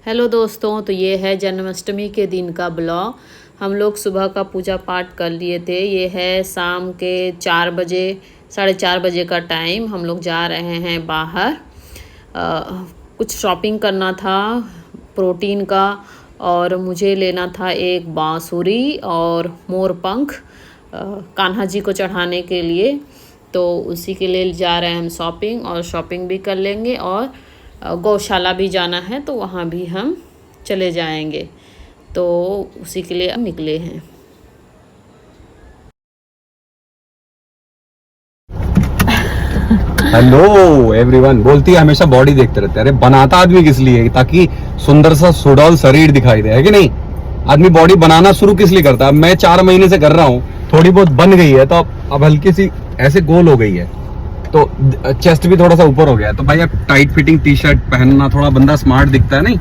Hello दोस्तों, तो ये है जन्माष्टमी के दिन का ब्लॉग। हम लोग सुबह का पूजा पाठ कर लिए थे। ये है शाम के 4 बजे, 4:30 बजे का टाइम। हम लोग जा रहे हैं बाहर। कुछ शॉपिंग करना था प्रोटीन का, और मुझे लेना था एक बांसुरी और मोरपंख कान्हा जी को चढ़ाने के लिए। तो उसी के लिए जा रहे हैं हम शॉपिंग, और शॉपिंग भी कर लेंगे और गौशाला भी जाना है, तो वहाँ भी हम चले जाएंगे। तो उसी के लिए हम निकले हैं। Hello everyone. बोलती है हमेशा बॉडी देखते रहते हैं। अरे बनाता आदमी किस लिए? ताकि सुंदर सा सुडौल शरीर दिखाई दे, है कि नहीं? आदमी बॉडी बनाना शुरू किस लिए करता है? मैं 4 महीने से कर रहा हूँ, थोड़ी बहुत बन गई है, तो अब हल्की सी ऐसे गोल हो गई है, तो चेस्ट भी थोड़ा सा ऊपर हो गया है। तो भाई अब टाइट फिटिंग टी शर्ट पहनना, थोड़ा बंदा स्मार्ट दिखता है, नहीं?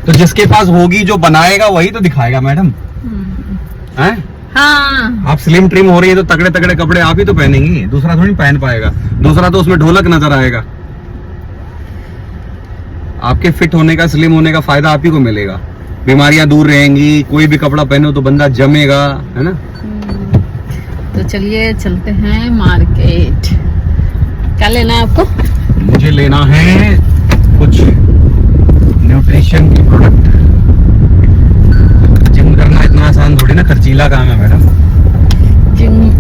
तो जिसके पास होगी, जो बनाएगा वही तो दिखाएगा मैडम। हैं? हाँ। आप स्लिम ट्रिम हो रही है तो तगड़े तगड़े कपड़े आप ही तो पहनेंगी, दूसरा थोड़ी पहन पाएगा। दूसरा तो उसमें ढोलक नजर आएगा। आपके फिट होने का, स्लिम होने का फायदा आप ही को मिलेगा। बीमारियां दूर रहेंगी। कोई भी कपड़ा पहनो तो बंदा जमेगा, है ना? तो चलिए चलते हैं मार्केट। क्या लेना है आपको? मुझे लेना है कुछ न्यूट्रिशन की प्रोडक्ट। जिम करना इतना आसान थोड़ी ना, खर्चीला काम है मैडम।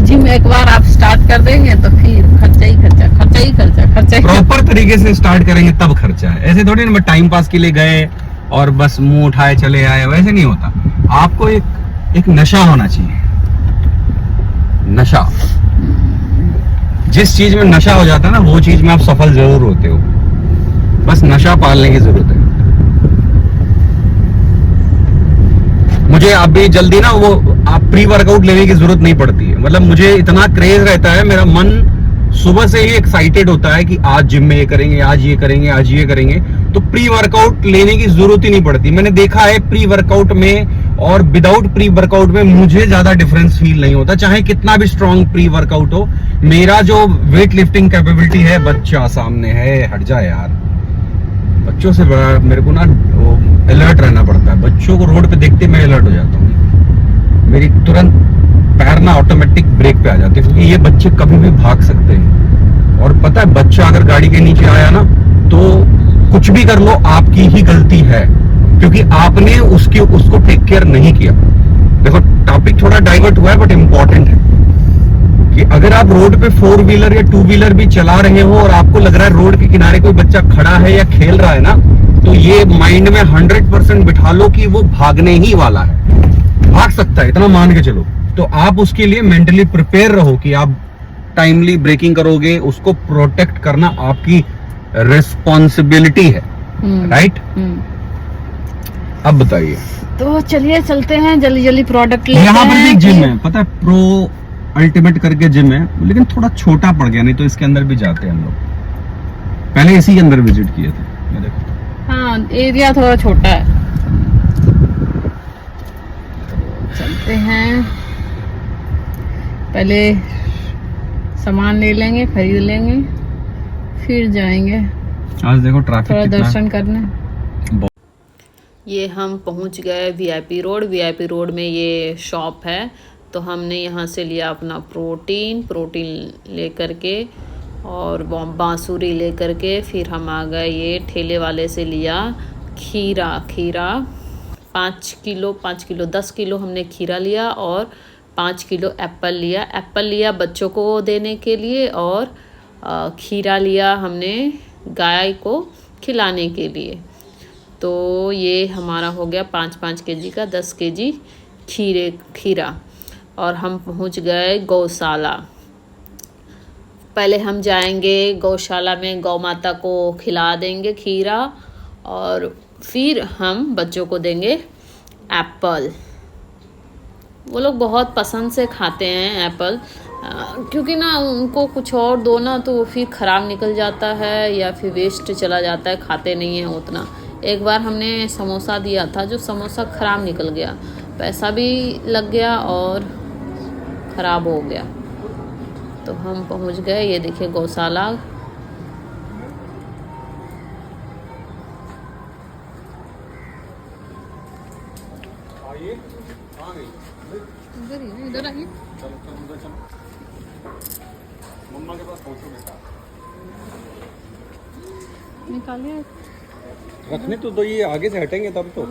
जिम एक बार आप स्टार्ट कर देंगे तो फिर खर्चा ही खर्चा, खर्चा ही खर्चा, खर्चा ही। प्रॉपर तरीके से स्टार्ट करेंगे तब खर्चा है। ऐसे थोड़ी ना टाइम पास के लिए गए और बस मुंह उठाए चले आए, वैसे नहीं होता। आपको एक नशा होना चाहिए। नशा, जिस चीज में नशा हो जाता है ना, वो चीज में आप सफल जरूर होते हो। बस नशा पालने की जरूरत है। मुझे अभी जल्दी ना वो आप प्री वर्कआउट लेने की जरूरत नहीं पड़ती है। मतलब मुझे इतना क्रेज रहता है, मेरा मन सुबह से ही एक्साइटेड होता है कि आज जिम में ये करेंगे, आज ये करेंगे, आज ये करेंगे। तो प्री वर्कआउट लेने की जरूरत ही नहीं पड़ती। मैंने देखा है प्री वर्कआउट में और विदाउट प्री वर्कआउट में मुझे ज्यादा डिफरेंस फील नहीं होता, चाहे कितना भी स्ट्रॉन्ग प्री वर्कआउट हो। मेरा जो वेट लिफ्टिंग कैपेबिलिटी है, बच्चा सामने है, हट जा यार। बच्चों से बड़ा मेरे को ना अलर्ट रहना पड़ता है। बच्चों को रोड पे देखते मैं अलर्ट हो जाता हूँ। मेरी तुरंत पैर ना ऑटोमेटिक ब्रेक पे आ जाते हैं, क्योंकि ये बच्चे कभी भी भाग सकते हैं। और पता है, बच्चा अगर गाड़ी के नीचे आया ना, तो कुछ भी कर लो, आपकी ही गलती है, क्योंकि आपने उसको टेक केयर नहीं किया। देखो, टॉपिक थोड़ा डाइवर्ट हुआ है, बट इंपॉर्टेंट है कि अगर आप रोड पे 4 व्हीलर या 2 व्हीलर भी चला रहे हो और आपको लग रहा है रोड के किनारे कोई बच्चा खड़ा है या खेल रहा है ना, तो ये माइंड में 100% बिठा लो कि वो भागने ही वाला है। भाग सकता है, इतना मान के चलो। तो आप उसके लिए मेंटली प्रिपेयर रहो कि आप टाइमली ब्रेकिंग करोगे। उसको प्रोटेक्ट करना आपकी रिस्पॉन्सिबिलिटी है, राइट? अब बताइए। तो चलिए चलते हैं, जल्दी जल्दी प्रोडक्ट लेते हैं। यहाँ पर भी जिम है, पता है, प्रो अल्टीमेट करके जिम है, लेकिन थोड़ा छोटा पड़ गया। नहीं तो इसके अंदर भी जाते हैं हम लोग। पहले इसी के अंदर विजिट किए थे, मैं देखो। हाँ, एरिया थोड़ा छोटा है। चलते हैं, पहले सामान ले लेंगे, खरीद लेंगे, फिर जाएंगे। आज देखो ट्रैफिक थोड़ा कितना दर्शन करने। ये हम पहुंच गए वीआईपी रोड। वीआईपी रोड में ये शॉप है। तो हमने यहाँ से लिया अपना प्रोटीन ले करके, और बांसुरी ले करके फिर हम आ गए। ये ठेले वाले से लिया खीरा 5 किलो 10 किलो हमने खीरा लिया, और 5 किलो एप्पल लिया बच्चों को देने के लिए, और खीरा लिया हमने गाय को खिलाने के लिए। तो ये हमारा हो गया 5-5 केजी का 10 केजी खीरा। और हम पहुंच गए गौशाला। पहले हम जाएंगे गौशाला में, गौ माता को खिला देंगे खीरा, और फिर हम बच्चों को देंगे एप्पल। वो लोग बहुत पसंद से खाते हैं एप्पल, क्योंकि ना उनको कुछ और दो ना तो फिर ख़राब निकल जाता है या फिर वेस्ट चला जाता है, खाते नहीं हैं उतना। एक बार हमने समोसा दिया था, जो समोसा ख़राब निकल गया, पैसा भी लग गया और ख़राब हो गया। तो हम पहुंच गए, ये देखिए गौशाला। आइए, कहाँ गई? इधर ही, इधर आइए। चलो चलो उधर चलो, मम्मा के पास पहुँचो बेटा। निकालिए। रखने तो दो, ये आगे से हटेंगे तब तो।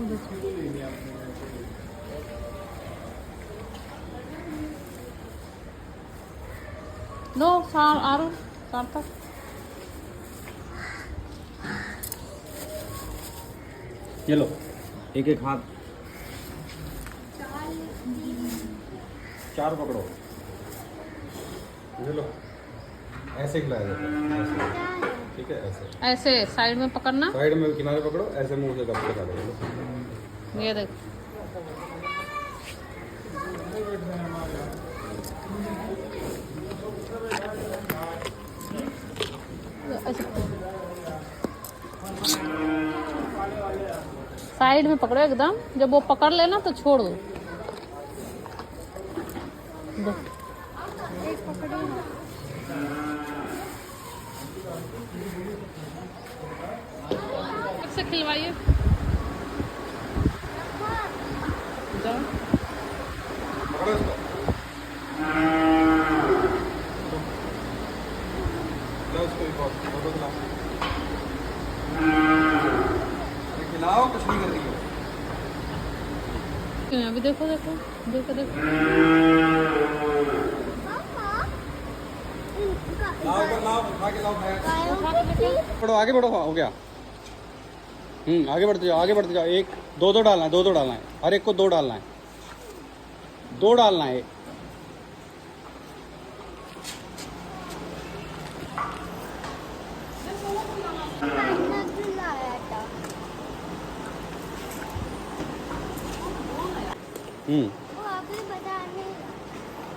लो आरो सार्थक। ये लो, एक एक हाथ, 4 पकड़ो। ये लो, ऐसे खिलाया जाता है, ऐसे। ठीक है, ऐसे ऐसे साइड में पकड़ना, साइड में किनारे पकड़ो, ऐसे मुंह से दबा के डालो। ये देख। साइड में पकड़ो एकदम, जब वो पकड़ लेना तो छोड़ दो। से खिलवाइए। पकड़ो इसको। लो इसको एक और, दो खिलाओ। अरे खिलाओ, कुछ नहीं कर रही है। अभी देखो देखो देखो देखो। लाओ इधर, लाओ उठा के लाओ भैंस। उठा के लेके। बढ़ो, आगे बढ़ो, हो गया। आगे बढ़ते जाओ, आगे बढ़ते जाओ। एक दो दो डालना है, दो दो डालना है, हर एक को 2 डालना है, 2 डालना है।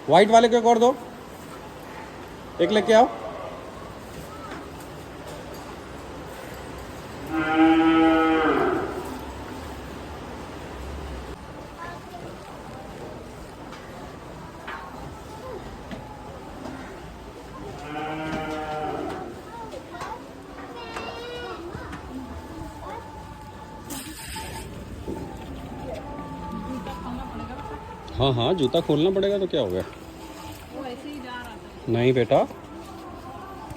व्हाइट वाले को एक और दो, एक लेके आओ। हाँ हाँ, जूता खोलना पड़ेगा तो क्या हो गया? वो ऐसे ही जा रहा था। नहीं बेटा,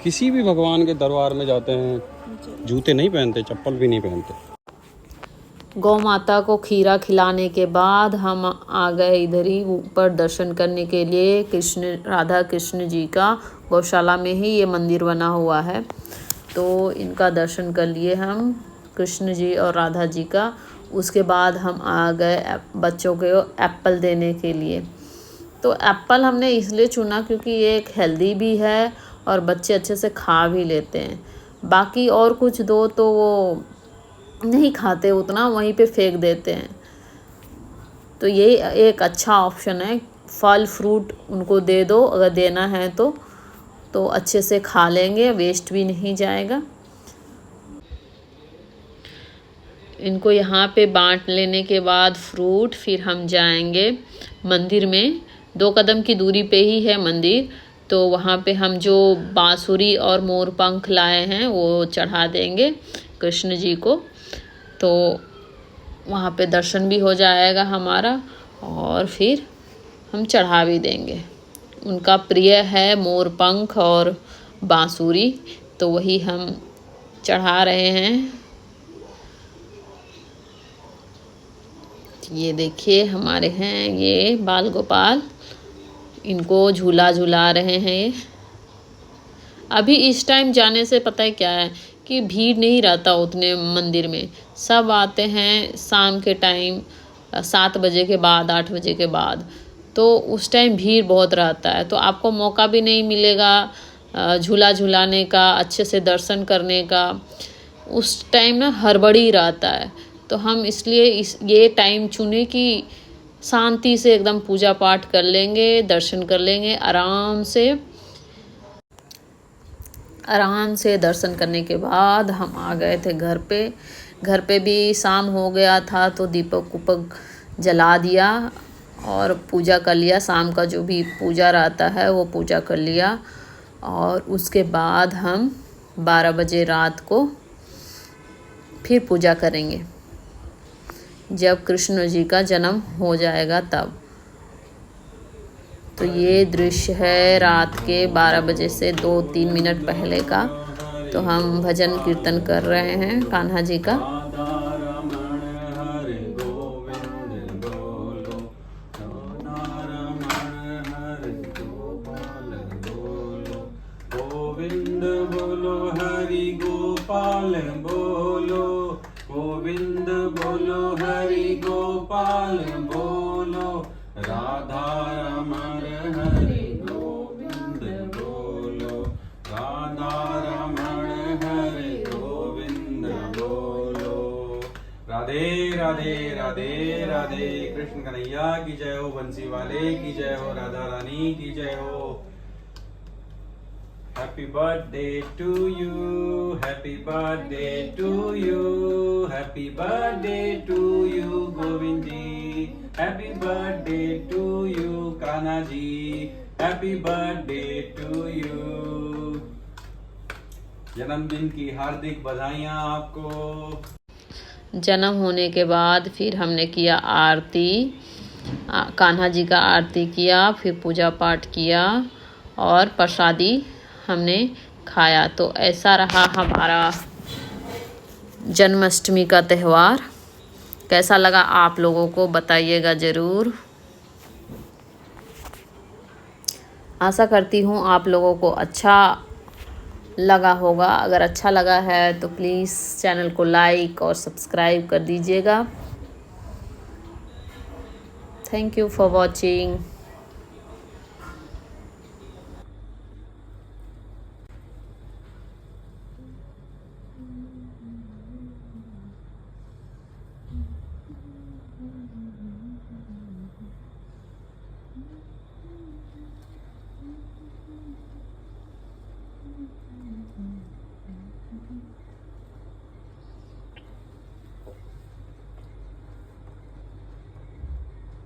किसी भी भगवान के दरबार में जाते हैं जूते नहीं पहनते, चप्पल भी नहीं पहनते। गौ माता को खीरा खिलाने के बाद हम आ गए इधर ही ऊपर दर्शन करने के लिए। राधा कृष्ण जी का गौशाला में ही ये मंदिर बना हुआ है, तो इनका दर्शन कर लिए हम, कृष्ण जी और राधा जी का। उसके बाद हम आ गए बच्चों को एप्पल देने के लिए। तो एप्पल हमने इसलिए चुना क्योंकि ये एक हेल्दी भी है और बच्चे अच्छे से खा भी लेते हैं। बाकी और कुछ दो तो वो नहीं खाते उतना, वहीं पे फेंक देते हैं। तो ये एक अच्छा ऑप्शन है, फल फ्रूट उनको दे दो, अगर देना है तो अच्छे से खा लेंगे, वेस्ट भी नहीं जाएगा। इनको यहाँ पे बांट लेने के बाद फ्रूट, फिर हम जाएंगे मंदिर में। 2 कदम की दूरी पे ही है मंदिर, तो वहाँ पे हम जो बांसुरी और मोर पंख लाए हैं वो चढ़ा देंगे कृष्ण जी को। तो वहाँ पे दर्शन भी हो जाएगा हमारा और फिर हम चढ़ा भी देंगे। उनका प्रिय है मोर पंख और बांसुरी, तो वही हम चढ़ा रहे हैं। ये देखिए हमारे हैं ये बाल गोपाल, इनको झूला झूला रहे हैं ये। अभी इस टाइम जाने से पता है क्या है कि भीड़ नहीं रहता उतने मंदिर में। सब आते हैं शाम के टाइम 7 बजे के बाद, 8 बजे के बाद, तो उस टाइम भीड़ बहुत रहता है, तो आपको मौका भी नहीं मिलेगा झूला झूलाने का, अच्छे से दर्शन करने का। उस टाइम ना हड़बड़ी रहता है, तो हम इसलिए ये टाइम चुने कि शांति से एकदम पूजा पाठ कर लेंगे, दर्शन कर लेंगे आराम से दर्शन करने के बाद हम आ गए थे घर पे। घर पे भी शाम हो गया था, तो दीपक उपक जला दिया और पूजा कर लिया। शाम का जो भी पूजा रहता है वो पूजा कर लिया, और उसके बाद हम 12 बजे रात को फिर पूजा करेंगे। जब कृष्ण जी का जन्म हो जाएगा तब। तो ये दृश्य है रात के 12 बजे से 2-3 मिनट पहले का। तो हम भजन कीर्तन कर रहे हैं कान्हा जी का। गोविंद बोलो हरि गोपाल बोलो, गोविंद बोलो हरि गोपाल बोलो, राधा रमण हरि गोविंद बोलो, राधा रमण हरि गोविंद बोलो। राधे राधे राधे राधे। कृष्ण कन्हैया की जय हो, बंसी वाले की जय हो, राधा रानी की जय हो। Happy birthday to you, happy birthday to you, happy birthday to you, Govind ji, happy birthday to you, Kanha ji, happy birthday to you। जन्मदिन की हार्दिक बधाइयाँ आपको। जन्म होने के बाद फिर हमने किया आरती, कान्हा जी का आरती किया, फिर पूजा पाठ किया और प्रसादी हमने खाया। तो ऐसा रहा हमारा जन्माष्टमी का त्यौहार। कैसा लगा आप लोगों को बताइएगा ज़रूर। आशा करती हूँ आप लोगों को अच्छा लगा होगा। अगर अच्छा लगा है तो प्लीज़ चैनल को लाइक और सब्सक्राइब कर दीजिएगा। Thank you for watching.